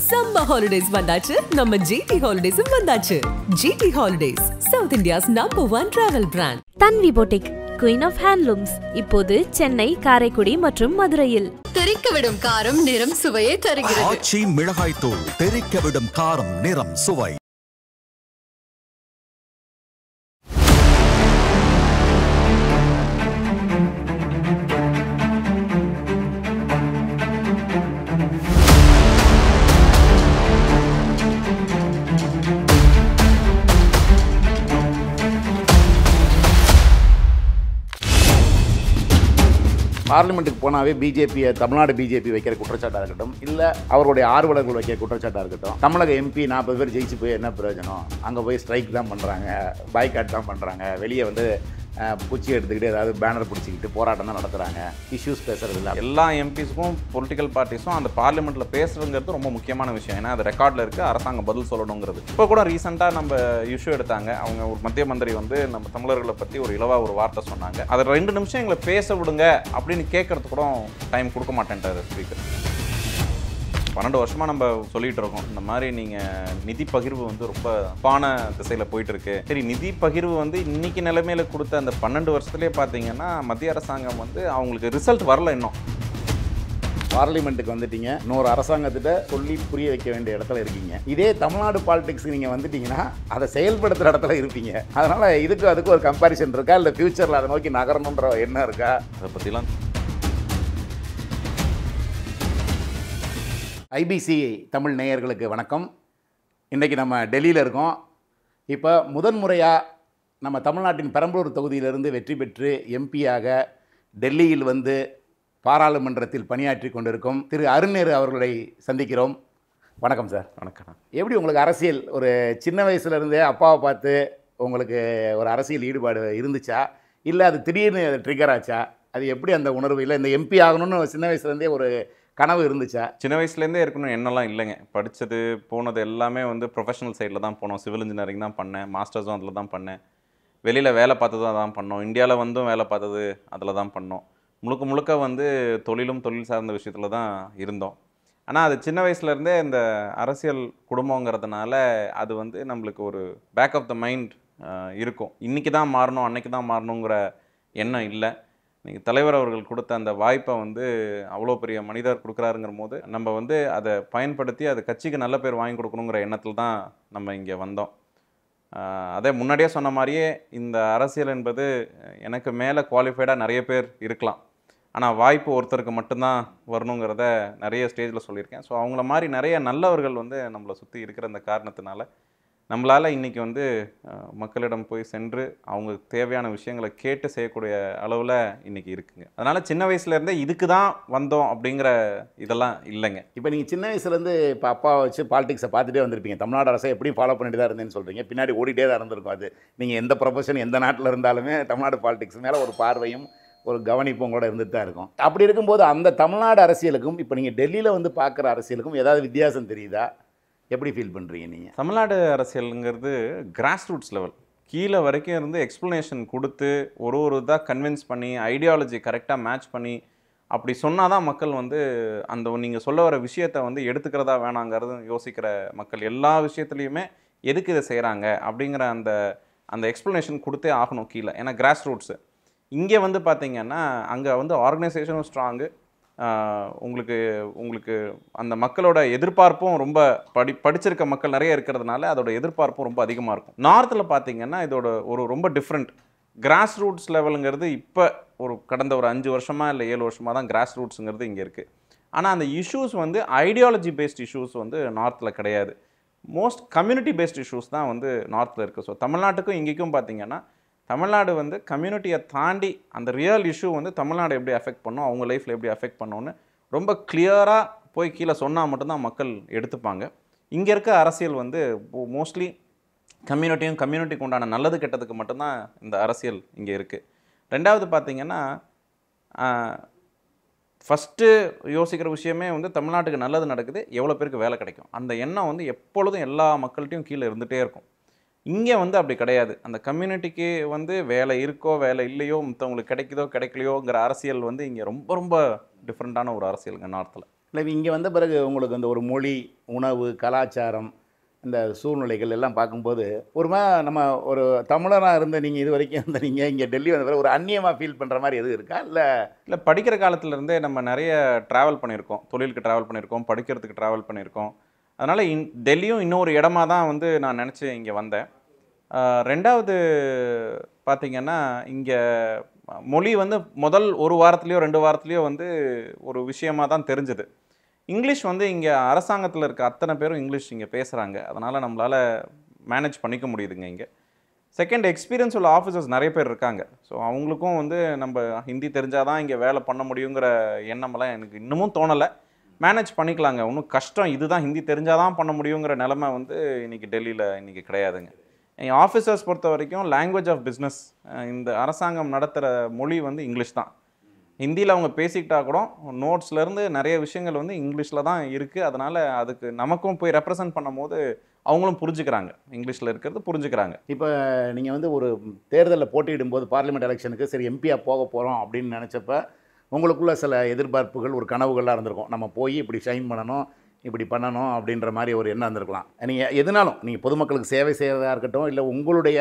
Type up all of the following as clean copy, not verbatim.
Summer holidays வந்தாச்சு நம்ம GT Holidays வந்தாச்சு. GT Holidays, South India's #1 travel brand. Tanvi boutique, Queen of Handlooms, இப்போது சென்னை, காரைக்குடி மற்றும் மதுரையில். தெறிக்கவிடும் காரம் நிறம் சுவையை தருகிறது. ஆச்சி மிளகாய் தூள், தெறிக்கவிடும் காரம் நிறம் சுவை. பார்லிமெண்ட்டுக்கு போனாவே பிஜேபியை தமிழ்நாடு பிஜேபி வைக்கிற குற்றச்சாட்டாக இருக்கட்டும், இல்லை அவருடைய ஆர்வலர்கள் வைக்கிற குற்றச்சாட்டாக இருக்கட்டும், தமிழக எம்பி 40 பேர் ஜெயிச்சு போய் என்ன பிரயோஜனம், அங்கே போய் ஸ்ட்ரைக் தான் பண்ணுறாங்க, பாய்காட் தான் பண்ணுறாங்க, வெளியே வந்து பூச்சி எடுத்துக்கிட்டு ஏதாவது பேனர் பிடிச்சிக்கிட்டு போராட்டம் தான் நடத்துகிறாங்க, இஷ்யூஸ் பேசுறது இல்லை. எல்லா எம்பிஸுக்கும் பொலிட்டிக்கல் பார்ட்டிஸும் அந்த பார்லிமெண்ட்டில் பேசுறதுங்கிறது ரொம்ப முக்கியமான விஷயம். ஏன்னா அது ரெக்கார்டில் இருக்குது, அரசாங்கம் பதில் சொல்லணுங்கிறது. இப்போ கூட ரீசெண்டாக நம்ம இஷ்யூ எடுத்தாங்க. அவங்க ஒரு மத்திய மந்திரி வந்து நம்ம தமிழர்களை பற்றி ஒரு இலவாக ஒரு வார்த்தை சொன்னாங்க. அதை 2 நிமிஷம் எங்களை பேச விடுங்க அப்படின்னு கேட்கறதுக்கு கூட டைம் கொடுக்க மாட்டேன்ட்டார் ஸ்பீக்கர். 12 வருஷமாக நம்ம சொல்லிகிட்டு இருக்கோம், இந்த மாதிரி நீங்கள் நிதி பகிர்வு வந்து ரொம்ப பான திசையில் போயிட்டு இருக்கு. சரி, நிதி பகிர்வு வந்து இன்னைக்கு நிலைமையில கொடுத்த அந்த 12 வருஷத்துலேயே பார்த்தீங்கன்னா மத்திய அரசாங்கம் வந்து அவங்களுக்கு ரிசல்ட் வரல. இன்னும் பார்லிமெண்ட்டுக்கு வந்துட்டீங்க, இன்னொரு அரசாங்கத்திட்ட சொல்லி புரிய வைக்க வேண்டிய இடத்துல இருக்கீங்க. இதே தமிழ்நாடு பாலிடிக்ஸ்க்கு நீங்கள் வந்துட்டீங்கன்னா அதை செயல்படுத்துகிற இடத்துல இருப்பீங்க. அதனால் அதுக்கு ஒரு கம்பேரிசன் இருக்கா, இல்லை ஃபியூச்சரில் அதை நோக்கி நகரணுன்ற எண்ணம் இருக்கா? அதை பற்றிலாம் ஐபிசி தமிழ் நேயர்களுக்கு வணக்கம். இன்றைக்கி நம்ம டெல்லியில் இருக்கோம். இப்போ முதன்முறையாக நம்ம தமிழ்நாட்டின் பெரம்பலூர் தொகுதியிலிருந்து வெற்றி பெற்று எம்பியாக டெல்லியில் வந்து பாராளுமன்றத்தில் பணியாற்றி கொண்டிருக்கும் திரு அருண்நேரு அவர்களை சந்திக்கிறோம். வணக்கம் சார். வணக்கம். எப்படி உங்களுக்கு அரசியல் ஒரு சின்ன வயசுலேருந்தே அப்பாவை பார்த்து உங்களுக்கு ஒரு அரசியல் ஈடுபாடு இருந்துச்சா, இல்லை அது திடீர்னு ட்ரிகர் ஆச்சா? அது எப்படி அந்த உணர்வு, இல்லை இந்த எம்பி ஆகணும்னு சின்ன வயசுலேருந்தே ஒரு கனவு இருந்துச்சா? சின்ன வயசுலேருந்தே இருக்கணும் என்னெல்லாம் இல்லைங்க. படித்தது போனது எல்லாமே வந்து ப்ரொஃபஷனல் சைடில் தான் போனோம். சிவில் இன்ஜினியரிங் தான் பண்ணேன், மாஸ்டர்ஸும் அதில் தான் பண்ணேன். வெளியில் வேலை பார்த்ததும் அதான் பண்ணோம். இந்தியாவில் வந்தும் வேலை பார்த்தது அதில் தான் பண்ணோம். முழுக்க முழுக்க வந்து தொழில் சார்ந்த விஷயத்தில் தான் இருந்தோம். ஆனால் அது சின்ன வயசுலேருந்தே இந்த அரசியல் குடும்பங்கிறதுனால அது வந்து நம்மளுக்கு ஒரு பேக் ஆஃப் த மைண்ட் இருக்கும். இன்றைக்கி தான் மாறணும், அன்னைக்கு தான் மாறணுங்கிற எண்ணம் இல்லை. நீங்கள் தலைவர் அவர்கள் கொடுத்த அந்த வாய்ப்பை வந்து அவ்வளோ பெரிய மனிதர் கொடுக்குறாருங்கிற போது நம்ம வந்து அதை பயன்படுத்தி அதை கட்சிக்கு நல்ல பேர் வாங்கி கொடுக்கணுங்கிற எண்ணத்தில் தான் நம்ம இங்கே வந்தோம். அதே முன்னாடியே சொன்ன மாதிரியே இந்த அரசியல் என்பது எனக்கு மேலே குவாலிஃபைடாக நிறைய பேர் இருக்கலாம், ஆனால் வாய்ப்பு ஒருத்தருக்கு மட்டும்தான் வரணுங்கிறத நிறைய ஸ்டேஜில் சொல்லியிருக்கேன். ஸோ அவங்கள மாதிரி நிறைய நல்லவர்கள் வந்து நம்மளை சுற்றி இருக்கிற அந்த காரணத்தினால நம்மளால் இன்றைக்கி வந்து மக்களிடம் போய் சென்று அவங்க தேவையான விஷயங்களை கேட்டு செய்யக்கூடிய அளவில் இன்றைக்கி இருக்குங்க. அதனால் சின்ன வயசுலேருந்தே இதுக்கு தான் வந்தோம் அப்படிங்கிற இதெல்லாம் இல்லைங்க. இப்போ நீங்கள் சின்ன வயசுலேருந்து இப்போ அப்பா வச்சு பாலிடிக்ஸை பார்த்துட்டே வந்திருப்பீங்க. தமிழ்நாடு அரசை எப்படியும் ஃபாலோ பண்ணிட்டு தான் இருந்தேன்னு சொல்கிறீங்க, பின்னாடி ஓடிட்டே தான் இருந்திருக்கும். அது நீங்கள் எந்த ப்ரொஃபஷன் எந்த நாட்டில் இருந்தாலுமே தமிழ்நாடு பாலிடிக்ஸ் மேலே ஒரு பார்வையும் ஒரு கவனிப்பும் கூட இருந்துட்டு தான் இருக்கும். அப்படி இருக்கும்போது அந்த தமிழ்நாடு அரசியலுக்கும் இப்போ நீங்கள் டெல்லியில் வந்து பார்க்குற அரசியலுக்கும் ஏதாவது வித்தியாசம் தெரியுதா? எப்படி ஃபீல் பண்ணுறீங்க நீங்கள்? தமிழ்நாடு அரசியலுங்கிறது கிராஸ் ரூட்ஸ் லெவல், கீழே வரைக்கும் இருந்து எக்ஸ்ப்ளனேஷன் கொடுத்து ஒரு இதாக கன்வின்ஸ் பண்ணி ஐடியாலஜி கரெக்டாக மேட்ச் பண்ணி அப்படி சொன்னால் தான் மக்கள் வந்து அந்த நீங்கள் சொல்ல வர விஷயத்தை வந்து எடுத்துக்கிறதா வேணாங்கிறது யோசிக்கிற மக்கள். எல்லா விஷயத்துலையுமே எதுக்கு இதை செய்கிறாங்க அப்படிங்கிற அந்த எக்ஸ்ப்ளனேஷன் கொடுத்தே ஆகணும் கீழே. ஏன்னா கிராஸ் ரூட்ஸு இங்கே வந்து பார்த்திங்கன்னா அங்கே வந்து ஆர்கனைசேஷனும் ஸ்ட்ராங்கு, உங்களுக்கு அந்த மக்களோட எதிர்பார்ப்பும் ரொம்ப படிச்சிருக்க மக்கள் நிறைய இருக்கிறதுனால அதோட எதிர்பார்ப்பும் ரொம்ப அதிகமாக இருக்கும். நார்த்தில் பார்த்திங்கன்னா இதோட ஒரு ரொம்ப டிஃப்ரெண்ட் கிராஸ் ரூட்ஸ் லெவலுங்கிறது இப்போ ஒரு கடந்த ஒரு 5 வருஷமாக இல்லை 7 வருஷமாக தான் கிராஸ் ரூட்ஸுங்கிறது இங்கே இருக்குது. ஆனால் அந்த இஷ்யூஸ் வந்து ஐடியாலஜி பேஸ்ட் இஷ்யூஸ் வந்து நார்த்தில் கிடையாது. மோஸ்ட் கம்யூனிட்டி பேஸ்ட் இஷ்யூஸ் தான் வந்து நார்த்தில் இருக்குது. ஸோ தமிழ்நாட்டுக்கும் இங்கேக்கும் பார்த்திங்கன்னா தமிழ்நாடு வந்து கம்யூனிட்டியை தாண்டி அந்த ரியல் இஷ்யூ வந்து தமிழ்நாடு எப்படி அஃபெக்ட் பண்ணும், அவங்க லைஃப்பில் எப்படி அஃபெக்ட் பண்ணணும்னு ரொம்ப கிளியராக போய் கீழே சொன்னால் மட்டும்தான் மக்கள் எடுத்துப்பாங்க. இங்கே இருக்க அரசியல் வந்து மோஸ்ட்லி கம்யூனிட்டிக்கு உண்டான நல்லது கெட்டதுக்கு மட்டும்தான் இந்த அரசியல் இங்கே இருக்குது. ரெண்டாவது பார்த்திங்கன்னா ஃபஸ்ட்டு யோசிக்கிற விஷயமே வந்து தமிழ்நாட்டுக்கு நல்லது நடக்குது, எவ்வளோ பேருக்கு வேலை கிடைக்கும், அந்த எண்ணம் வந்து எப்பொழுதும் எல்லா மக்கள்கிட்டையும் கீழே இருந்துகிட்டே இருக்கும். இங்கே வந்து அப்படி கிடையாது. அந்த கம்யூனிட்டிக்கு வந்து வேலை இருக்கோ வேலை இல்லையோ, மற்றவங்களுக்கு கிடைக்குதோ கிடைக்கலையோங்கிற அரசியல் வந்து இங்கே ரொம்ப ரொம்ப டிஃப்ரெண்ட்டான ஒரு அரசியலுங்க நார்த்தில். இல்லை இங்கே வந்த பிறகு உங்களுக்கு அந்த ஒரு மொழி, உணவு, கலாச்சாரம், இந்த சூழ்நிலைகள் எல்லாம் பார்க்கும்போது நம்ம ஒரு தமிழராக இருந்த நீங்கள் இது வரைக்கும் இருந்த நீங்கள் இங்கே டெல்லி வந்த பிறகு ஒரு அந்நியமாக ஃபீல் பண்ணுற மாதிரி எதுவும் இருக்கா? இல்லை படிக்கிற காலத்துலேருந்தே நம்ம நிறைய ட்ராவல் பண்ணியிருக்கோம், தொழிலுக்கு ட்ராவல் பண்ணியிருக்கோம், படிக்கிறதுக்கு ட்ராவல் பண்ணியிருக்கோம். அதனால் டெல்லியும் இன்னொரு இடமா தான் வந்து நான் நினச்சி இங்கே வந்தேன். ரெண்டாவது பார்த்திங்கன்னா இங்கே மொழி வந்து முதல் ஒரு வாரத்துலேயோ 2 வாரத்துலேயோ வந்து ஒரு விஷயமாக தான் தெரிஞ்சுது. இங்கிலீஷ் வந்து இங்கே அரசாங்கத்தில் இருக்க அத்தனை பேரும் இங்கிலீஷ் இங்கே பேசுகிறாங்க. அதனால் நம்மளால் மேனேஜ் பண்ணிக்க முடியுதுங்க இங்கே. செகண்ட், எக்ஸ்பீரியன்ஸ் உள்ள ஆஃபீஸர்ஸ் நிறைய பேர் இருக்காங்க. ஸோ அவங்களுக்கும் வந்து நம்ம ஹிந்தி தெரிஞ்சால் தான் இங்கே வேலை பண்ண முடியுங்கிற எண்ணமெல்லாம் எனக்கு இன்னமும் தோணலை. மேனேஜ் பண்ணிக்கலாங்க, ஒன்றும் கஷ்டம் இதுதான் ஹிந்தி தெரிஞ்சால் தான் பண்ண முடியுங்கிற நிலைமை வந்து இன்றைக்கி டெல்லியில் இன்றைக்கி கிடையாதுங்க. என் ஆஃபீஸர்ஸ் பொறுத்த வரைக்கும் லாங்குவேஜ் ஆஃப் பிஸ்னஸ், இந்த அரசாங்கம் நடத்துகிற மொழி வந்து இங்கிலீஷ் தான். ஹிந்தியில் அவங்க பேசிக்கிட்டா கூட நோட்ஸ்லேருந்து நிறைய விஷயங்கள் வந்து இங்கிலீஷில் தான் இருக்குது. அதனால் அதுக்கு நமக்கும் போய் ரெப்ரசன்ட் பண்ணும் போது அவங்களும் புரிஞ்சுக்கிறாங்க, இங்கிலீஷில் இருக்கிறது புரிஞ்சுக்கிறாங்க. இப்போ நீங்கள் வந்து ஒரு தேர்தலில் போட்டியிடும்போது பார்லிமெண்ட் எலெக்ஷனுக்கு சரி எம்பியாக போக போகிறோம் அப்படின்னு நினச்சப்ப உங்களுக்குள்ள சில எதிர்பார்ப்புகள், ஒரு கனவுகள்லாம் இருந்திருக்கும். நம்ம போய் இப்படி ஷைன் பண்ணணும், இப்படி பண்ணணும் அப்படின்ற மாதிரி ஒரு எண்ணம் இருந்திருக்கலாம். நீங்கள் எதுனாலும் நீங்கள் பொதுமக்களுக்கு சேவை செய்கிறதா இருக்கட்டும், இல்லை உங்களுடைய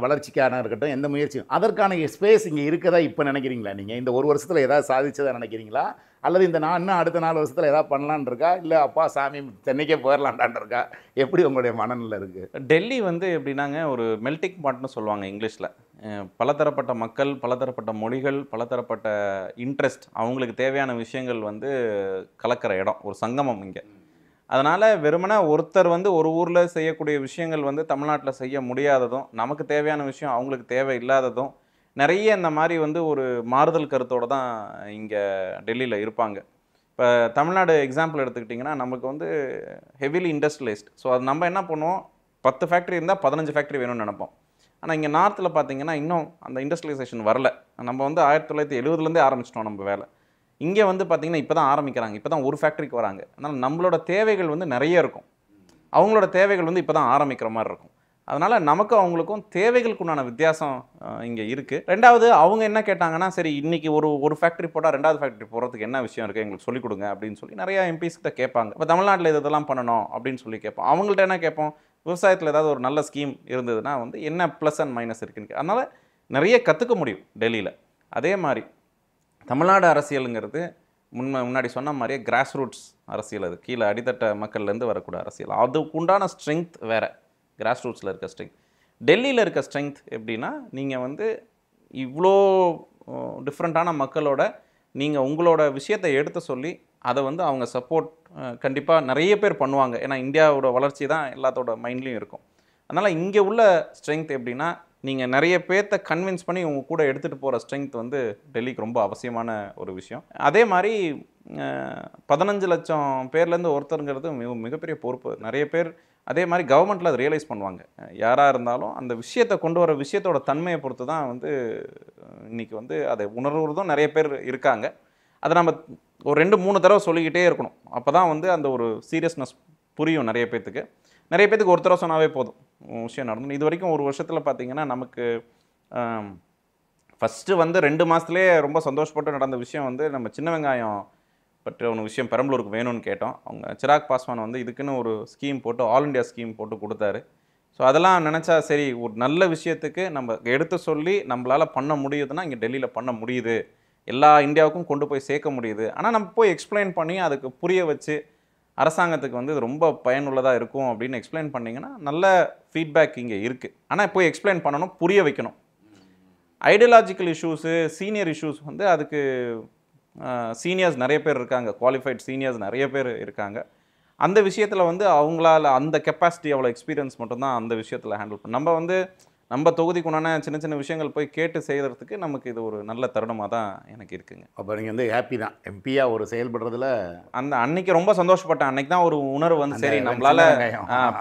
வளர்ச்சிக்கான இருக்கட்டும், எந்த முயற்சியும் அதற்கான ஸ்பேஸ் இங்கே இருக்கதா இப்போ நினைக்கிறீங்களா? நீங்கள் இந்த ஒரு வருஷத்தில் ஏதாவது சாதிச்சதாக நினைக்கிறீங்களா? அல்லது இந்த நான் இன்னும் அடுத்த 4 வருஷத்தில் ஏதாவது பண்ணலான் இருக்கா? இல்லை அப்பா சாமி சென்னைக்கே போயிடலான்டான் இருக்கா? எப்படி உங்களுடைய மனநிலை இருக்குது? டெல்லி வந்து எப்படின்னாங்க ஒரு மெல்டிங் பாட்னு சொல்லுவாங்க இங்கிலீஷில். பலதரப்பட்ட மக்கள், பலதரப்பட்ட மொழிகள், பலதரப்பட்ட இன்ட்ரெஸ்ட், அவங்களுக்கு தேவையான விஷயங்கள் வந்து கலக்கிற இடம், ஒரு சங்கமம் இங்கே. அதனால் வெறுமனே ஒருத்தர் வந்து ஒரு ஊரில் செய்யக்கூடிய விஷயங்கள் வந்து தமிழ்நாட்டில் செய்ய முடியாததும், நமக்கு தேவையான விஷயம் அவங்களுக்கு தேவை இல்லாததும், நிறைய இந்த மாதிரி வந்து ஒரு மாறுதல் கருத்தோடு தான் இங்கே டெல்லியில் இருப்பாங்க. இப்போ தமிழ்நாடு எக்ஸாம்பிள் எடுத்துக்கிட்டிங்கன்னா நமக்கு வந்து ஹெவிலி இண்டஸ்ட்ரியலைஸ்ட். ஸோ அது நம்ம என்ன பண்ணுவோம், 10 ஃபேக்ட்ரி இருந்தால் 15 ஃபேக்ட்ரி வேணும்னு நினைப்போம். ஆனால் இங்கே நார்த்தில் பார்த்திங்கன்னா இன்னும் அந்த இண்டஸ்ட்ரியலைசேஷன் வரல. நம்ம வந்து 1970லேருந்தே ஆரம்பிச்சிட்டோம் நம்ம வேலை. இங்கே வந்து பார்த்திங்கன்னா இப்போ தான் ஆரம்பிக்கிறாங்க, இப்போ தான் ஒரு ஃபேக்ட்ரிக்கு வராங்க. அதனால் நம்மளோட தேவைகள் வந்து நிறைய இருக்கும், அவங்களோட தேவைகள் வந்து இப்போ தான் ஆரம்பிக்கிற மாதிரி இருக்கும். அதனால் நமக்கும் அவங்களுக்கும் தேவைகளுக்குண்டான வித்தியாசம் இங்கே இருக்குது. ரெண்டாவது, அவங்க என்ன கேட்டாங்கன்னா, சரி இன்றைக்கி ஒரு ஃபேக்ட்ரி போட்டால் 2வது ஃபேக்ட்ரி போகிறதுக்கு என்ன விஷயம் இருக்குது எங்களுக்கு சொல்லிக் கொடுங்க அப்படின்னு சொல்லி நிறையா எம்பிஸ்கிட்ட கேட்பாங்க. இப்போ தமிழ்நாட்டில் இதெல்லாம் பண்ணணும் அப்படின்னு சொல்லி கேட்போம். அவங்கள்ட்ட என்ன கேட்போம், விவசாயத்தில் ஏதாவது ஒரு நல்ல ஸ்கீம் இருந்ததுன்னா வந்து என்ன ப்ளஸ் அண்ட் மைனஸ் இருக்குன்னு. அதனால் நிறைய கற்றுக்க முடியும் டெல்லியில். அதே மாதிரி தமிழ்நாடு அரசியலுங்கிறது முன்னாடி சொன்ன மாதிரியே கிராஸ் ரூட்ஸ் அரசியல். அது கீழே அடித்தட்ட மக்கள்லேருந்து வரக்கூடிய அரசியல். அதுக்குண்டான ஸ்ட்ரென்த் வேறு, கிராஸ் ரூட்ஸில் இருக்க ஸ்ட்ரென்த். டெல்லியில் இருக்க ஸ்ட்ரென்த் எப்படின்னா, நீங்கள் வந்து இவ்வளோ டிஃப்ரெண்ட்டான மக்களோட நீங்கள் உங்களோட விஷயத்தை எடுத்து சொல்லி அதை வந்து அவங்க சப்போர்ட் கண்டிப்பாக நிறைய பேர் பண்ணுவாங்க. ஏன்னா இந்தியாவோட வளர்ச்சி தான் எல்லாத்தோட மைண்ட்லேயும் இருக்கும். அதனால் இங்கே உள்ள ஸ்ட்ரென்த் எப்படின்னா, நீங்கள் நிறைய பேர்த்த கன்வின்ஸ் பண்ணி உங்கள் கூட எடுத்துகிட்டு போகிற ஸ்ட்ரென்த் வந்து டெல்லிக்கு ரொம்ப அவசியமான ஒரு விஷயம். அதே மாதிரி 15 லட்சம் பேர்லேருந்து ஒருத்தருங்கிறது மிகப்பெரிய பொறுப்பு. நிறைய பேர் அதே மாதிரி கவர்மெண்ட்டில் அதை ரியலைஸ் பண்ணுவாங்க. யாராக இருந்தாலும் அந்த விஷயத்தை கொண்டு வர விஷயத்தோட தன்மையை பொறுத்து தான் வந்து இன்றைக்கி வந்து அதை உணர்வுறதும் நிறைய பேர் இருக்காங்க. அதை நம்ம ஒரு 2-3 தடவை சொல்லிக்கிட்டே இருக்கணும். அப்போ தான் வந்து அந்த ஒரு சீரியஸ்னஸ் புரியும் நிறைய பேர்த்துக்கு. நிறைய பேர்த்துக்கு ஒரு தடவை சொன்னாவே போதும் விஷயம் நடந்து. இது வரைக்கும் ஒரு வருஷத்தில் பார்த்திங்கன்னா நமக்கு ஃபஸ்ட்டு வந்து 2 மாதத்துலேயே ரொம்ப சந்தோஷப்பட்டு நடந்த விஷயம் வந்து நம்ம சின்ன வெங்காயம் பற்றி ஒரு விஷயம் பெரம்பலூருக்கு வேணும்னு கேட்டோம். அவங்க சிராக் பாஸ்வான் வந்து இதுக்குன்னு ஒரு ஸ்கீம் போட்டு ஆல் இண்டியா ஸ்கீம் போட்டு கொடுத்தாரு. ஸோ அதெல்லாம் நினச்சா சரி, ஒரு நல்ல விஷயத்துக்கு நம்ம எடுத்து சொல்லி நம்மளால் பண்ண முடியுதுன்னா இங்கே டெல்லியில் பண்ண முடியுது, எல்லா இந்தியாவுக்கும் கொண்டு போய் சேர்க்க முடியுது. ஆனால் நம்ம போய் எக்ஸ்பிளைன் பண்ணி அதுக்கு புரிய வச்சு அரசாங்கத்துக்கு வந்து இது ரொம்ப பயனுள்ளதாக இருக்கும் அப்படின்னு எக்ஸ்பிளைன் பண்ணிங்கன்னா நல்ல ஃபீட்பேக் இங்கே இருக்குது. ஆனால் போய் எக்ஸ்பிளைன் பண்ணணும், புரிய வைக்கணும். ஐடியாலஜிக்கல் இஷ்யூஸு, சீனியர் இஷ்யூஸ் வந்து அதுக்கு சீனியர்ஸ் நிறைய பேர் இருக்காங்க, குவாலிஃபைட் சீனியர்ஸ் நிறைய பேர் இருக்காங்க. அந்த விஷயத்தில் வந்து அவங்களால அந்த கெப்பாசிட்டி, அவ்வளோ எக்ஸ்பீரியன்ஸ் மட்டும்தான் அந்த விஷயத்தில் ஹேண்டில் பண்ண. நம்ம வந்து நம்ம தொகுதிக்குண்டான சின்ன சின்ன விஷயங்கள் போய் கேட்டு செய்கிறதுக்கு நமக்கு இது ஒரு நல்ல தருணமாக தான் எனக்கு இருக்குங்க. அப்போ நீங்கள் வந்து ஹாப்பி தான் எம்பியாக ஒரு செயல்படுறதுல? அந்த அன்னைக்கு ரொம்ப சந்தோஷப்பட்டேன். அன்னைக்கு தான் ஒரு உணர்வு வந்து சரி நம்மளால்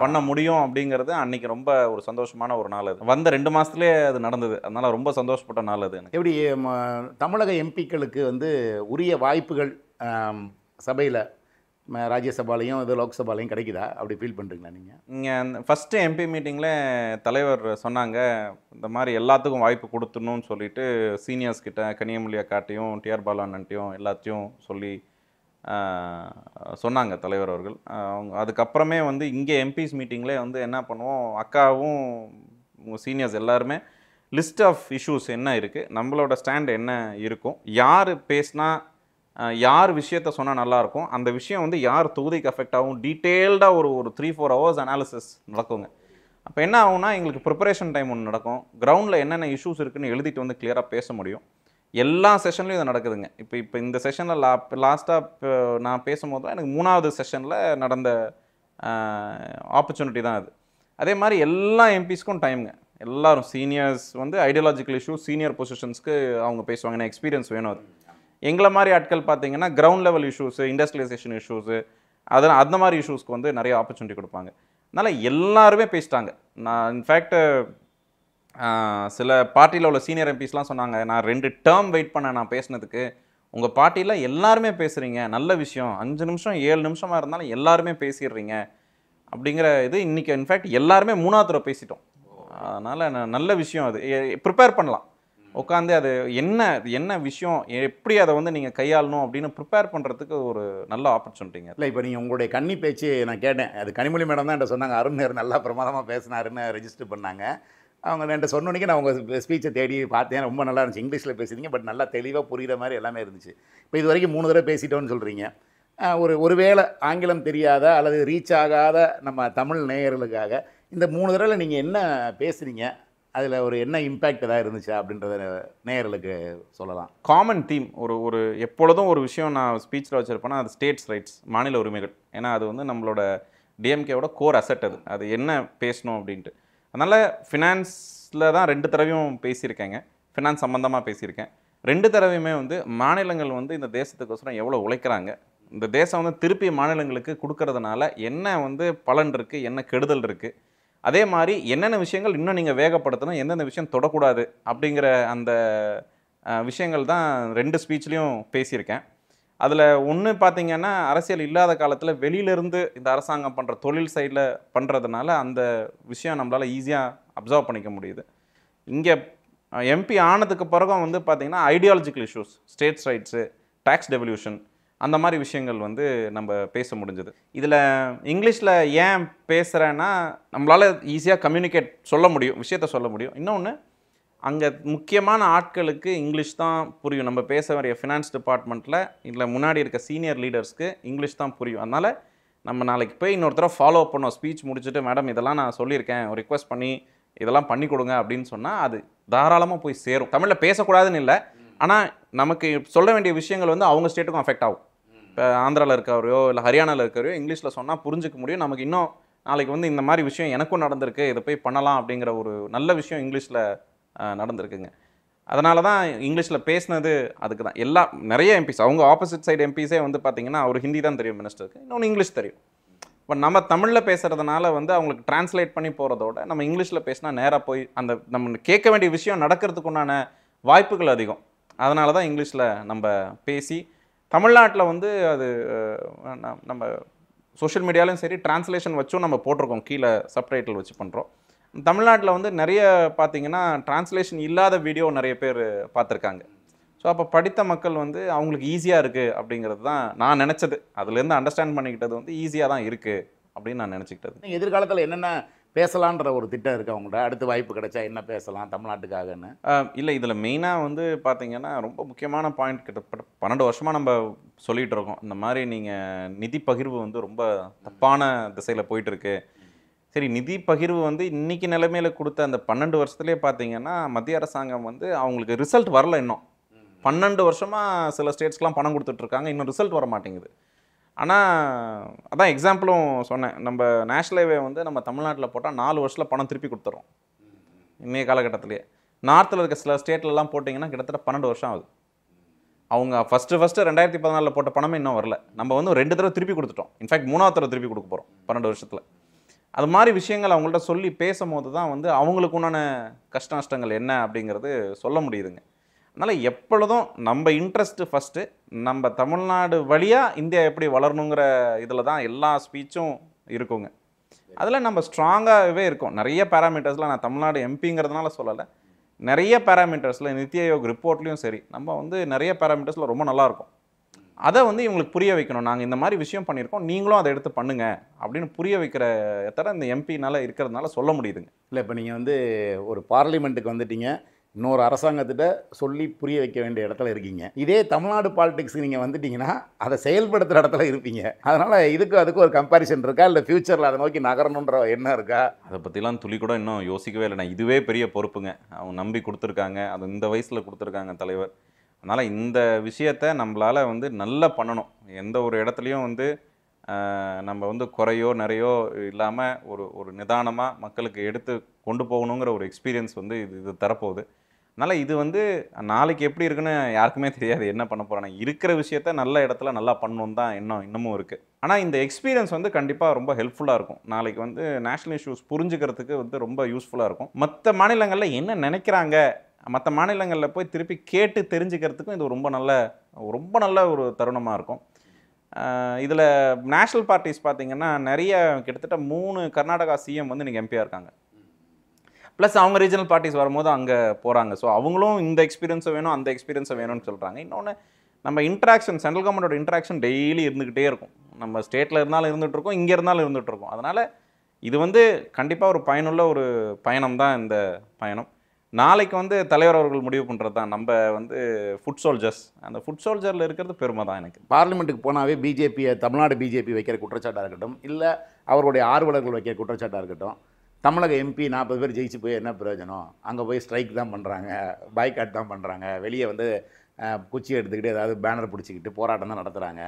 பண்ண முடியும் அப்படிங்கிறது அன்னைக்கு ரொம்ப ஒரு சந்தோஷமான ஒரு நாள். அது வந்த 2 மாதத்துலேயே அது நடந்தது. அதனால் ரொம்ப சந்தோஷப்பட்ட நாள் அது எனக்கு. எப்படி தமிழக எம்பிக்களுக்கு வந்து உரிய வாய்ப்புகள் சபையில் ராஜ்யசபாலையும் இது லோக்சபாலையும் கிடைக்குதா? அப்படி ஃபீல் பண்ணுறீங்களா நீங்கள்? இங்கே ஃபஸ்ட்டு எம்பி மீட்டிங்கில் தலைவர் சொன்னாங்க, இந்த மாதிரி எல்லாத்துக்கும் வாய்ப்பு கொடுத்துடணும்னு சொல்லிட்டு சீனியர்ஸ் கிட்ட கனியமொழி அக்காட்டையும் டிஆர் பாலு அண்ணன்ட்டையும் எல்லாத்தையும் சொல்லி சொன்னாங்க தலைவர் அவர்கள். அவங்க அதுக்கப்புறமே வந்து இங்கே எம்பிஸ் மீட்டிங்லேயே வந்து என்ன பண்ணுவோம், அக்காவும் சீனியர்ஸ் எல்லாருமே லிஸ்ட் ஆஃப் இஷ்யூஸ் என்ன இருக்குது, நம்மளோட ஸ்டாண்ட் என்ன இருக்கும், யார் பேசினா யார் விஷயத்த சொன்னால் நல்லாயிருக்கும், அந்த விஷயம் வந்து யார் தொகுதிக்கு அஃபெக்ட் ஆகும், டீட்டெயில்டாக ஒரு 3-4 ஹவர்ஸ் அனாலிசிஸ் நடக்குங்க. அப்போ என்ன ஆகும்னா எங்களுக்கு ப்ரிப்பரேஷன் டைம் ஒன்று நடக்கும், கிரவுண்டில் என்னென்ன இஷ்யூஸ் இருக்குன்னு எழுதிட்டு வந்து கிளியராக பேச முடியும். எல்லா செஷன்லையும் இது நடக்குதுங்க. இப்போ இந்த செஷனில் லாஸ்ட்டாக நான் பேசும்போது தான் எனக்கு 3வது செஷனில் நடந்த ஆப்பர்ச்சுனிட்டி தான் அது. அதே மாதிரி எல்லா எம்பிஸ்க்கும் டைமுங்க, எல்லாரும் சீனியர்ஸ் வந்து ஐடியாலஜிக்கல் இஷ்யூஸ் சீனியர் பொசிஷன்ஸ்க்கு அவங்க பேசுவாங்க, ஏன்னா எக்ஸ்பீரியன்ஸ் வேணும். அது எங்களை மாதிரி ஆட்கள் பார்த்தீங்கன்னா ground level issues, industrialisation issues, அதெல்லாம் அந்த மாதிரி இஷ்யூஸ்க்கு வந்து நிறைய ஆப்பர்ச்சுனிட்டி கொடுப்பாங்க. அதனால் எல்லாருமே பேசிட்டாங்க. நான் இன்ஃபேக்ட் சில பார்ட்டியில் உள்ள சீனியர் எம்பிஸ்லாம் சொன்னாங்க, நான் 2 டேர்ம் வெயிட் பண்ணேன் நான் பேசினதுக்கு, உங்கள் பார்ட்டியில் எல்லாருமே பேசுகிறீங்க, நல்ல விஷயம், 5 நிமிஷம் 7 நிமிஷமாக இருந்தாலும் எல்லாருமே பேசிடுறீங்க அப்படிங்கிற இது. இன்றைக்கி இன்ஃபேக்ட் எல்லாருமே 3வது தடவை பேசிட்டோம். அதனால் நல்ல விஷயம், அது ப்ரிப்பேர் பண்ணலாம் உட்காந்து, அது என்ன விஷயம், எப்படி அதை வந்து நீங்கள் கையாளணும் அப்படின்னு ப்ரிப்பேர் பண்ணுறதுக்கு ஒரு நல்ல ஆப்பர்ச்சுனிட்டிங்க. இல்லை, இப்போ நீங்கள் உங்களுடைய கன்னி பேச்சு நான் கேட்டேன், அது கனிமொழி மேடம் தான் என்கிட்ட சொன்னாங்க, அருண் நேரு நல்லா பிரமாதமாக பேசினாருன்னு ரெஜிஸ்டர் பண்ணாங்க. அவங்க என்கிட்ட சொன்னோன்னே நான் உங்கள் ஸ்பீச்சை தேடி பார்த்தேன், ரொம்ப நல்லா இருந்துச்சு. இங்கிலீஷில் பேசுறீங்க, பட் நல்லா தெளிவாக புரிகிற மாதிரி எல்லாமே இருந்துச்சு. இப்போ இது வரைக்கும் 3 தடவை பேசிட்டோன்னு சொல்கிறீங்க. ஒருவேளை ஆங்கிலம் தெரியாத அல்லது ரீச் ஆகாத நம்ம தமிழ் நேயர்களுக்காக இந்த 3 தடவை நீங்கள் என்ன பேசுகிறீங்க, அதில் ஒரு என்ன இம்பேக்ட் ஏதாவது இருந்துச்சா அப்படின்றத நேயர்களுக்கு சொல்லலாம். காமன் தீம் ஒரு எப்பொழுதும் ஒரு விஷயம் நான் ஸ்பீச்சில் வச்சுருப்பேன்னா அது ஸ்டேட்ஸ் ரைட்ஸ், மாநில உரிமைகள். ஏன்னா அது வந்து நம்மளோட டிஎம்கேவோட கோர் அசெட். அது என்ன பேசணும் அப்படின்ட்டு. அதனால் ஃபினான்ஸில் தான் 2 தடவையும் பேசியிருக்கேங்க, ஃபினான்ஸ் சம்மந்தமாக பேசியிருக்கேன். 2 தடவையுமே வந்து மாநிலங்கள் வந்து இந்த தேசத்துக்கோசரம் எவ்வளோ உழைக்கிறாங்க, இந்த தேசம் வந்து திருப்பி மாநிலங்களுக்கு கொடுக்கறதுனால என்ன வந்து பலன் இருக்குது, என்ன கெடுதல் இருக்குது, அதே மாதிரி என்னென்ன விஷயங்கள் இன்னும் நீங்கள் வேகப்படுத்தணும், எந்தெந்த விஷயம் தொடக்கூடாது அப்படிங்கிற அந்த விஷயங்கள் தான் 2 ஸ்பீச்லேயும் பேசியிருக்கேன். அதில் ஒன்று பார்த்தீங்கன்னா, அரசியல் இல்லாத காலத்தில் வெளியிலேருந்து இந்த அரசாங்கம் பண்ணுற தொழில் சைடில் பண்ணுறதுனால அந்த விஷயம் நம்மளால் ஈஸியாக அப்சர்வ் பண்ணிக்க முடியுது. இங்கே எம்பி ஆனதுக்கு பிறகும் வந்து பார்த்திங்கன்னா ideological issues, states rights, tax devolution, அந்த மாதிரி விஷயங்கள் வந்து நம்ம பேச முடிஞ்சது. இதில் இங்கிலீஷில் ஏன் பேசுகிறேன்னா, நம்மளால் ஈஸியாக கம்யூனிகேட் சொல்ல முடியும், விஷயத்த சொல்ல முடியும். இன்னொன்று, அங்கே முக்கியமான ஆட்களுக்கு இங்கிலீஷ் தான் புரியும். நம்ம பேச வேண்டிய ஃபினான்ஸ் டிபார்ட்மெண்ட்டில் இல்லை முன்னாடி இருக்க சீனியர் லீடர்ஸ்க்கு இங்கிலீஷ் தான் புரியும். அதனால் நம்ம நாளைக்கு போய் இன்னொருத்தர ஃபாலோ பண்ணோம், ஸ்பீச் முடிச்சுட்டு மேடம் இதெல்லாம் நான் சொல்லியிருக்கேன், ரிக்வெஸ்ட் பண்ணி இதெல்லாம் பண்ணி கொடுங்க அப்படின்னு சொன்னால் அது தாராளமாக போய் சேரும். தமிழில் பேசக்கூடாதுன்னு இல்லை, ஆனால் நமக்கு சொல்ல வேண்டிய விஷயங்கள் வந்து அவங்க ஸ்டேட்டுக்கும் அஃபெக்ட் ஆகும். இப்போ ஆந்திராவில் இருக்கவரையோ இல்லை ஹரியானாவில் இருக்கவரையோ இங்கிலீஷில் சொன்னால் புரிஞ்சிக்க முடியும். நமக்கு இன்னும் நாளைக்கு வந்து இந்த மாதிரி விஷயம் எனக்கும் நடந்திருக்கு, இதை போய் பண்ணலாம் அப்படிங்கிற ஒரு நல்ல விஷயம் இங்கிலீஷில் நடந்திருக்குங்க. அதனால தான் இங்கிலீஷில் பேசினது. அதுக்கு தான் நிறைய எம்பிஸ், அவங்க ஆப்போசிட் சைடு எம்பிஸே வந்து பார்த்திங்கன்னா அவர் ஹிந்தி தான் தெரியும் மினிஸ்டருக்கு, இன்னொன்று இங்கிலீஷ் தெரியும். இப்போ நம்ம தமிழில் பேசுகிறதுனால வந்து அவங்களுக்கு டிரான்ஸ்லேட் பண்ணி போகிறதோட நம்ம இங்கிலீஷில் பேசினா நேராக போய் அந்த நம்ம கேட்க வேண்டிய விஷயம் நடக்கிறதுக்கு உண்டான வாய்ப்புகள் அதிகம். அதனால தான் இங்கிலீஷில் நம்ம பேசி, தமிழ்நாட்டில் வந்து அது நம்ம சோஷியல் மீடியாலையும் சரி டிரான்ஸ்லேஷன் வச்சும் நம்ம போட்டிருக்கோம், கீழே சப்டைட்டில் வச்சு பண்ணுறோம். தமிழ்நாட்டில் வந்து நிறைய பார்த்திங்கன்னா டிரான்ஸ்லேஷன் இல்லாத வீடியோ நிறைய பேர் பார்த்துருக்காங்க. ஸோ அப்போ படித்த மக்கள் வந்து அவங்களுக்கு ஈஸியாக இருக்குது அப்படிங்கிறது தான் நான் நினச்சது. அதுலேருந்து அண்டர்ஸ்டாண்ட் பண்ணிக்கிட்டது வந்து ஈஸியாக தான் இருக்குது அப்படின்னு நான் நினச்சிக்கிட்டது. நீங்கள் எதிர்காலத்தில் என்னென்ன பேசலான்ற ஒரு திட்டம் இருக்குது அவங்கள்ட்ட, அடுத்த வாய்ப்பு கிடைச்சா என்ன பேசலாம் தமிழ்நாட்டுக்காகன்னு? இல்லை, இதில் மெயினாக வந்து பார்த்திங்கன்னா ரொம்ப முக்கியமான பாயிண்ட், கிட்டத்தட்ட 12 வருஷமாக நம்ம சொல்லிகிட்டு இருக்கோம், இந்த மாதிரி நீங்கள் நிதி பகிர்வு வந்து ரொம்ப தப்பான திசையில் போயிட்டுருக்கு. சரி, நிதி பகிர்வு வந்து இன்றைக்கி நிலைமையில் கொடுத்த அந்த 12 வருஷத்துலேயே பார்த்திங்கன்னா மத்திய அரசாங்கம் வந்து அவங்களுக்கு ரிசல்ட் வரல. இன்னும் 12 வருஷமாக சில ஸ்டேட்ஸ்க்கெலாம் பணம் கொடுத்துட்ருக்காங்க, இன்னும் ரிசல்ட் வர மாட்டேங்குது. ஆனால் அதான் எக்ஸாம்பிளும் சொன்னேன், நம்ம நேஷ்னல் ஹைவே வந்து நம்ம தமிழ்நாட்டில் போட்டால் 4 வருஷத்தில் பணம் திருப்பி கொடுத்துறோம் இன்றைய காலகட்டத்திலேயே. நார்த்தில் இருக்க சில ஸ்டேட்லலாம் போட்டிங்கன்னா கிட்டத்தட்ட 12 வருஷம் ஆகுது. அவங்க ஃபஸ்ட்டு 2014 போட்ட பணமே இன்னும் வரல. நம்ம வந்து 2 தடவை திருப்பி கொடுத்துட்டோம், இன்ஃபேக்ட் 3வது தடவை திருப்பி கொடுக்க போகிறோம் 12 வருஷத்தில். அது மாதிரி விஷயங்கள் அவங்கள்ட்ட சொல்லி பேசும்போது தான் வந்து அவங்களுக்கு உண்டான கஷ்ட நஷ்டங்கள் என்ன அப்படிங்கிறது சொல்ல முடியுதுங்க. அதனால் எப்பொழுதும் நம்ம இன்ட்ரெஸ்ட்டு ஃபஸ்ட்டு, நம்ம தமிழ்நாடு வழியாக இந்தியா எப்படி வளரணுங்கிற இதில் தான் எல்லா ஸ்பீச்சும் இருக்குங்க. அதில் நம்ம ஸ்ட்ராங்காகவே இருக்கும். நிறைய பேராமீட்டர்ஸில், நான் தமிழ்நாடு எம்பிங்கிறதுனால சொல்லலை, நிறைய பேராமீட்டர்ஸில் நித்தி ஆயோக் ரிப்போர்ட்லேயும் சரி நம்ம வந்து நிறைய பேராமீட்டர்ஸில் ரொம்ப நல்லாயிருக்கும். அதை வந்து இவங்களுக்கு புரிய வைக்கணும். நாங்கள் இந்த மாதிரி விஷயம் பண்ணியிருக்கோம், நீங்களும் அதை எடுத்து பண்ணுங்க அப்படின்னு புரிய வைக்கிற தர இந்த எம்பினால இருக்கிறதுனால சொல்ல முடியுதுங்க. இல்லை, இப்போ நீங்கள் வந்து ஒரு பார்லிமெண்ட்டுக்கு வந்துட்டீங்க, இன்னொரு அரசாங்கத்திட்ட சொல்லி புரிய வைக்க வேண்டிய இடத்துல இருக்கீங்க. இதே தமிழ்நாடு பாலிடிக்ஸுக்கு நீங்கள் வந்துட்டீங்கன்னா அதை செயல்படுத்துகிற இடத்துல இருப்பீங்க. அதனால் அதுக்கு ஒரு கம்பேரிசன் இருக்கா, இல்லை ஃப்யூச்சரில் அதை நோக்கி நகரணுன்ற எண்ணம் இருக்கா? அதை பற்றிலாம் துளி கூட இன்னும் யோசிக்கவே இல்லை. நான் இதுவே பெரிய பொறுப்புங்க. அவங்க நம்பி கொடுத்துருக்காங்க, அது இந்த வயசில் கொடுத்துருக்காங்க தலைவர். அதனால் இந்த விஷயத்தை நம்மளால் வந்து நல்லா பண்ணணும். எந்த ஒரு இடத்துலையும் வந்து நம்ம வந்து குறையோ நிறையோ இல்லாமல் ஒரு நிதானமாக மக்களுக்கு எடுத்து கொண்டு போகணுங்கிற ஒரு எக்ஸ்பீரியன்ஸ் வந்து இது தரப்போகுது. அதனால் இது வந்து நாளைக்கு எப்படி இருக்குன்னு யாருக்குமே தெரியாது என்ன பண்ண போகிறாங்க. இருக்கிற விஷயத்த நல்ல இடத்துல நல்லா பண்ணணும் தான் இன்னமும் இருக்குது. ஆனால் இந்த எக்ஸ்பீரியன்ஸ் வந்து கண்டிப்பாக ரொம்ப ஹெல்ப்ஃபுல்லாக இருக்கும். நாளைக்கு வந்து நேஷ்னல் இஷ்யூஸ் புரிஞ்சுக்கிறதுக்கு வந்து ரொம்ப யூஸ்ஃபுல்லாக இருக்கும். மற்ற மாநிலங்களில் என்ன நினைக்கிறாங்க, மற்ற மாநிலங்களில் போய் திருப்பி கேட்டு தெரிஞ்சுக்கிறதுக்கும் இது ரொம்ப நல்ல ஒரு தருணமாக இருக்கும். இதில் நேஷ்னல் பார்ட்டிஸ் பார்த்திங்கன்னா நிறைய கிட்டத்தட்ட 3 கர்நாடகா சிஎம் வந்து இன்றைக்கி எம்பியாக இருக்காங்க. ப்ளஸ் அவங்க ரீஜனல் பார்ட்டிஸ் வரும்போது அங்கே போகிறாங்க. ஸோ அவங்களும் இந்த எக்ஸ்பீரியன்ஸை வேணும், அந்த எக்ஸ்பீரியன்ஸை வேணும்னு சொல்கிறாங்க. இன்னொன்று, நம்ம இன்ட்ராக்ஷன், சென்ட்ரல் கவர்மெண்டோட இன்ட்ராக்ஷன் டெய்லி இருந்துக்கிட்டே இருக்கும். நம்ம ஸ்டேட்டில் இருந்தாலும் இருந்துகிட்ருக்கோம், இங்கே இருந்தாலும் இருந்துகிட்ருக்கோம். அதனால் இது வந்து கண்டிப்பாக ஒரு பயனுள்ள ஒரு பயணம் தான் இந்த பயணம். நாளைக்கு வந்து தலைவர் அவர்கள் முடிவு பண்ணுறது தான். நம்ம வந்து ஃபுட் சோல்ஜர்ஸ், அந்த ஃபுட் சோல்ஜரில் இருக்கிறது பெருமை தான் எனக்கு. பார்லிமெண்ட்டுக்கு போனாவே பிஜேபியை, தமிழ்நாடு பிஜேபி வைக்கிற குற்றச்சாட்டாக இருக்கட்டும், இல்லை அவருடைய ஆர்வலர்கள் வைக்கிற குற்றச்சாட்டாக இருக்கட்டும், தமிழக எம்பி 40 பேர் ஜெயிச்சு போய் என்ன பிரயோஜனம், அங்கே போய் ஸ்ட்ரைக் தான் பண்ணுறாங்க, பாய்காட் தான் பண்ணுறாங்க, வெளியே வந்து குச்சி எடுத்துக்கிட்டு ஏதாவது பேனர் பிடிச்சிக்கிட்டு போராட்டம் தான் நடத்துகிறாங்க,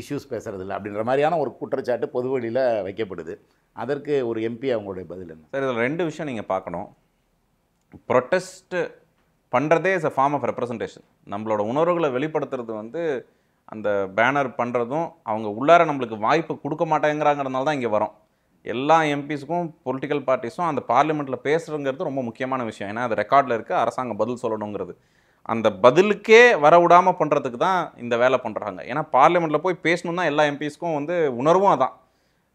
இஷ்யூஸ் பேசுகிறது இல்லை அப்படின்ற மாதிரியான ஒரு குற்றச்சாட்டு பொது வழியில் வைக்கப்படுது. அதற்கு ஒரு எம்பி அவங்களுடைய பதில் என்ன? சார், இதில் 2 விஷயம் நீங்கள் பார்க்கணும். ப்ரொட்டஸ்ட்டு பண்ணுறதே is a form of representation. நம்மளோட உணர்வுகளை வெளிப்படுத்துறது வந்து அந்த பேனர் பண்ணுறதும், அவங்க உள்ளார நம்மளுக்கு வாய்ப்பு கொடுக்க மாட்டேங்கிறாங்கிறதுனால தான் இங்கே வரோம். எல்லா எம்பிஸுக்கும் பொலிட்டிக்கல் பார்ட்டிஸும் அந்த பார்லிமெண்ட்டில் பேசுகிறதுங்கிறது ரொம்ப முக்கியமான விஷயம். ஏன்னா அது ரெக்கார்டில் இருக்குது, அரசாங்கம் பதில் சொல்லணுங்கிறது. அந்த பதிலுக்கே வர விடாமல் பண்ணுறதுக்கு தான் இந்த வேலை பண்ணுறாங்க. ஏன்னா பார்லிமெண்ட்டில் போய் பேசணும் தான் எல்லா எம்பிஸுக்கும் வந்து உணர்வும் அதான்.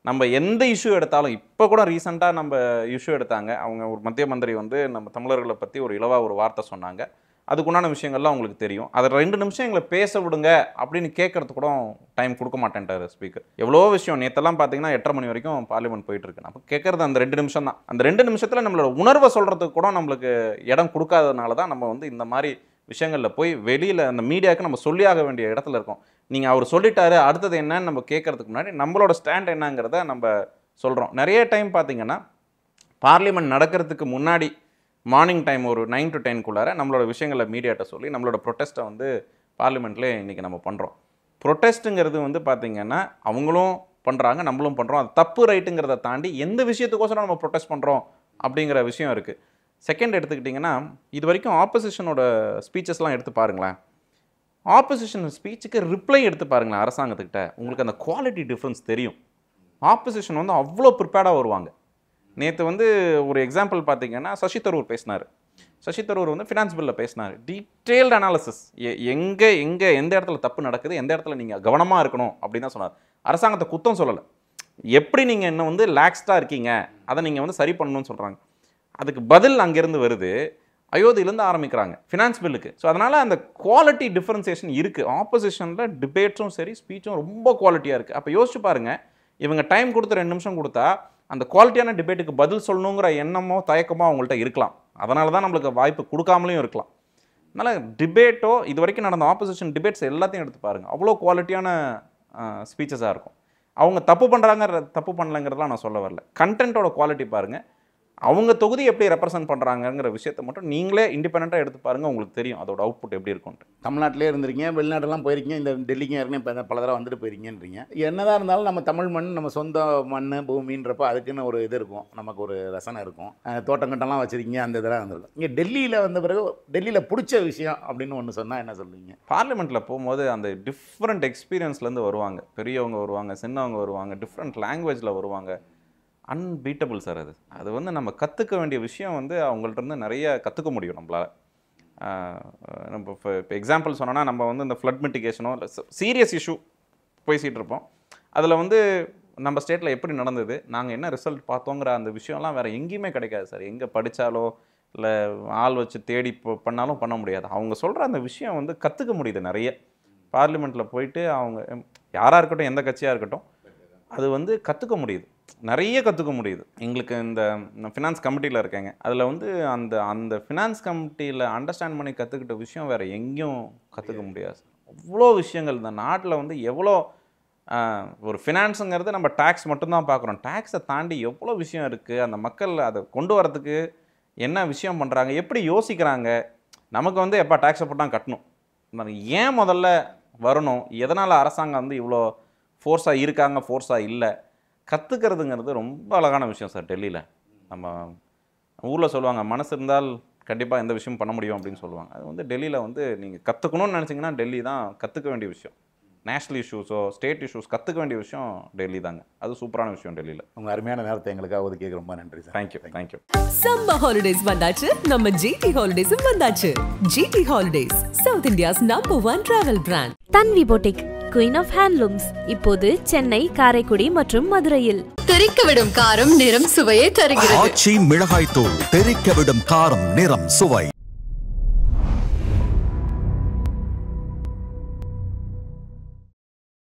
நம்ம எந்த இஷ்யூ எடுத்தாலும், இப்போ கூட ரீசெண்டாக நம்ம இஷ்யூ எடுத்தாங்க. அவங்க ஒரு மத்திய மந்திரி வந்து நம்ம தமிழர்களை பற்றி ஒரு இலவாக ஒரு வார்த்தை சொன்னாங்க. அதுக்குண்டான விஷயங்கள்லாம் அவங்களுக்கு தெரியும். அதை 2 நிமிஷம் எங்களை பேச விடுங்க அப்படின்னு கேட்கறதுக்கு கூட டைம் கொடுக்க மாட்டேன்ட்டார் ஸ்பீக்கர். எவ்வளோ விஷயம் நேற்றெல்லாம் பார்த்தீங்கன்னா 8:30 மணி வரைக்கும் பார்லிமெண்ட் போயிட்டு இருக்கு. அப்போ கேட்கறது அந்த 2 நிமிஷம் தான். அந்த 2 நிமிஷத்தில் நம்மளோட உணர்வை சொல்கிறதுக்கு கூட நம்மளுக்கு இடம் கொடுக்காததுனால தான் நம்ம வந்து இந்த மாதிரி விஷயங்களில் போய் வெளியில் அந்த மீடியாவுக்கு நம்ம சொல்லியாக வேண்டிய இடத்துல இருக்கோம். நீங்கள் அவர் சொல்லிட்டாரு, அடுத்தது என்னன்னு நம்ம கேட்கறதுக்கு முன்னாடி நம்மளோட ஸ்டாண்ட் என்னங்கிறத நம்ம சொல்கிறோம். நிறைய டைம் பார்த்தீங்கன்னா பார்லிமெண்ட் நடக்கிறதுக்கு முன்னாடி மார்னிங் டைம் ஒரு 9 to 10 நம்மளோட விஷயங்களை மீடியாட்ட சொல்லி நம்மளோட ப்ரொட்டஸ்ட்டை வந்து பார்லிமெண்ட்லேயே இன்றைக்கி நம்ம பண்ணுறோம். ப்ரொட்டஸ்ட்டுங்கிறது வந்து பார்த்திங்கன்னா அவங்களும் பண்ணுறாங்க, நம்மளும் பண்ணுறோம். அது தப்பு ரைட்டுங்கிறத தாண்டி எந்த விஷயத்துக்கோசரம் நம்ம ப்ரொட்டஸ்ட் பண்ணுறோம் அப்படிங்கிற விஷயம் இருக்குது. செகண்ட் எடுத்துக்கிட்டிங்கன்னா, இது வரைக்கும் ஆப்போசிஷனோட ஸ்பீச்சஸ்லாம் எடுத்து பாருங்களேன். ஆப்போசிஷன் ஸ்பீச்சுக்கு ரிப்ளை எடுத்து பாருங்களேன் அரசாங்கத்துக்கிட்ட, உங்களுக்கு அந்த குவாலிட்டி டிஃப்ரென்ஸ் தெரியும். ஆப்போசிஷன் வந்து அவ்வளோ ப்ரிப்பேர்டாக வருவாங்க. நேற்று வந்து ஒரு எக்ஸாம்பிள் பார்த்தீங்கன்னா, சசி தரூர் பேசினார். சசி தரூர் வந்து ஃபினான்ஸ் பில்லில் பேசினார். டீட்டெயில்டு அனாலிசிஸ், எங்கே எந்த இடத்துல தப்பு நடக்குது, எந்த இடத்துல நீங்கள் கவனமாக இருக்கணும் அப்படின்னு தான் சொன்னார். அரசாங்கத்தை குத்தம் சொல்லலை, எப்படி நீங்கள் இன்னும் வந்து லேக்ஸ்டாக இருக்கீங்க, அதை நீங்கள் வந்து சரி பண்ணணும்னு சொல்கிறாங்க. அதுக்கு பதில் அங்கேருந்து வருது, அயோத்தியிலேருந்து ஆரம்பிக்கிறாங்க ஃபினான்ஸ் பில்லுக்கு. ஸோ அதனால் அந்த குவாலிட்டி டிஃப்ரென்சியேஷன் இருக்குது. ஆப்போசிஷனில் டிபேட்ஸும் சரி, ஸ்பீச்சும் ரொம்ப குவாலிட்டியாக இருக்குது. அப்போ யோசிச்சு பாருங்கள், இவங்க டைம் கொடுத்து 2 நிமிஷம் கொடுத்தா அந்த குவாலிட்டியான டிபேட்டுக்கு பதில் சொல்லணுங்கிற எண்ணமோ தயக்கமோ அவங்கள்ட்ட இருக்கலாம். அதனால தான் நம்மளுக்கு வாய்ப்பு கொடுக்காமலையும் இருக்கலாம். அதனால் டிபேட்டோ, இது வரைக்கும் நடந்த ஆப்போசிஷன் டிபேட்ஸ் எல்லாத்தையும் எடுத்து பாருங்கள், அவ்வளோ குவாலிட்டியான ஸ்பீச்சஸாக இருக்கும். அவங்க தப்பு பண்ணலைங்கிறதுலாம் நான் சொல்ல வரல. கண்டென்ட்டோட குவாலிட்டி பாருங்கள், அவங்க தொகுதி எப்படி ரெப்ரசன்ட் பண்ணுறாங்கங்கிற விஷயத்தை மட்டும் நீங்களே இண்டிபெண்ட்டாக எடுத்து பாருங்கள், உங்களுக்கு தெரியும் அதோட அவுட்புட் எப்படி இருக்கும்ட்டு. தமிழ்நாட்டிலே இருந்திருக்கீங்க, வெளிநாட்டெல்லாம் போயிருக்கீங்க, இந்த டெல்லிக்கும் ஏற்கனவே பல தடவை வந்துட்டு போயிருக்கீங்கன்றீங்க. என்னதான் இருந்தாலும் நம்ம தமிழ் மண், நம்ம சொந்த மண் பூமின்றப்போ அதுக்குன்னு ஒரு இது இருக்கும், நமக்கு ஒரு ரசனை இருக்கும். தோட்டங்கட்டெல்லாம் வச்சுருக்கீங்க, அந்த இதெல்லாம் இருந்திருக்கும். இங்கே டெல்லியில் வந்த பிறகு டெல்லியில் பிடிச்ச விஷயம் அப்படின்னு ஒன்று சொன்னால் என்ன சொல்லுவீங்க? பார்லிமெண்ட்டில் போகும்போது அந்த டிஃப்ரெண்ட் எக்ஸ்பீரியன்ஸ்லேருந்து வருவாங்க, பெரியவங்க வருவாங்க, சின்னவங்க வருவாங்க, டிஃப்ரெண்ட் லாங்குவேஜில் வருவாங்க. Unbeatable sir. அது வந்து நம்ம கற்றுக்க வேண்டிய விஷயம் வந்து அவங்கள்ட்ட நிறைய கற்றுக்க முடியும் நம்மளால். நம்ம இப்போ எக்ஸாம்பிள் சொன்னோன்னா, நம்ம வந்து இந்த ஃப்ளட் மிட்டிகேஷனோ இல்லை சீரியஸ் இஷ்யூ பேசிகிட்டு இருப்போம். அதில் வந்து நம்ம ஸ்டேட்டில் எப்படி நடந்தது, நாங்கள் என்ன ரிசல்ட் பார்த்தோங்கிற அந்த விஷயம்லாம் வேறு எங்கேயுமே கிடைக்காது சார். எங்கே படித்தாலோ இல்லை ஆள் வச்சு தேடி பண்ணாலும் பண்ண முடியாது. அவங்க சொல்கிற அந்த விஷயம் வந்து கற்றுக்க முடியுது நிறைய. பார்லிமெண்ட்டில் போயிட்டு அவங்க யாராக இருக்கட்டும், எந்த கட்சியாக இருக்கட்டும், அது வந்து கற்றுக்க முடியுது, நிறைய கற்றுக்க முடியுது. எங்களுக்கு இந்த ஃபினான்ஸ் கமிட்டியில் இருக்கேங்க, அதில் வந்து அந்த அந்த ஃபினான்ஸ் கமிட்டியில் அண்டர்ஸ்டாண்ட் பண்ணி கற்றுக்கிட்ட விஷயம் வேறு எங்கேயும் கற்றுக்க முடியாது. அவ்வளோ விஷயங்கள் இந்த நாட்டில் வந்து எவ்வளோ ஒரு ஃபினான்ஸுங்கிறது நம்ம டேக்ஸ் மட்டும்தான் பார்க்குறோம். டேக்ஸை தாண்டி எவ்வளோ விஷயம் இருக்குது. அந்த மக்கள் அதை கொண்டு வரதுக்கு என்ன விஷயம் பண்ணுறாங்க, எப்படி யோசிக்கிறாங்க. நமக்கு வந்து எப்போ டேக்ஸை போட்டால் கட்டணும், ஏன் முதல்ல வரணும், எதனால் அரசாங்கம் வந்து இவ்வளோ ஃபோர்ஸாக இருக்காங்க, ஃபோர்ஸாக இல்லை, கற்றுக்கிறதுங்கிறது ரொம்ப அழகான விஷயம் சார். டெல்லியில் நம்ம ஊரில் சொல்லுவாங்க, மனசு இருந்தால் கண்டிப்பாக எந்த விஷயமும் பண்ண முடியும் அப்படின்னு சொல்லுவாங்க. அது வந்து டெல்லியில் வந்து நீங்கள் கற்றுக்கணும்னு நினச்சிங்கன்னா டெல்லி தான் கற்றுக்க வேண்டிய விஷயம். நேஷ்னல் இஷ்யூஸோ ஸ்டேட் இஷ்யூஸ் கற்றுக்க வேண்டிய விஷயம் டெல்லி தாங்க. அது சூப்பரான விஷயம் டெல்லியில். உங்கள் அருமையான நேரத்தை எங்களுக்காக ஒதுக்கிக்க ரொம்ப நன்றி சார். தேங்க்யூ. சம்மர் ஹாலிடேஸ் வந்தாச்சு, நம்ம ஜிடி ஹாலிடேஸும் வந்தாச்சு. GT holidays, South India's #1 travel brand. Tanvi boutique, queen of handlooms, இப்போது சென்னை, காரைக்குடி மற்றும் மதுரையில். தெறிக்க விடும் காரம், நிறம், சுவையை தருகிறது. ஆச்சி மிளகாய் தூள் தெறிக்க விடும் காரம், நிறம், சுவை.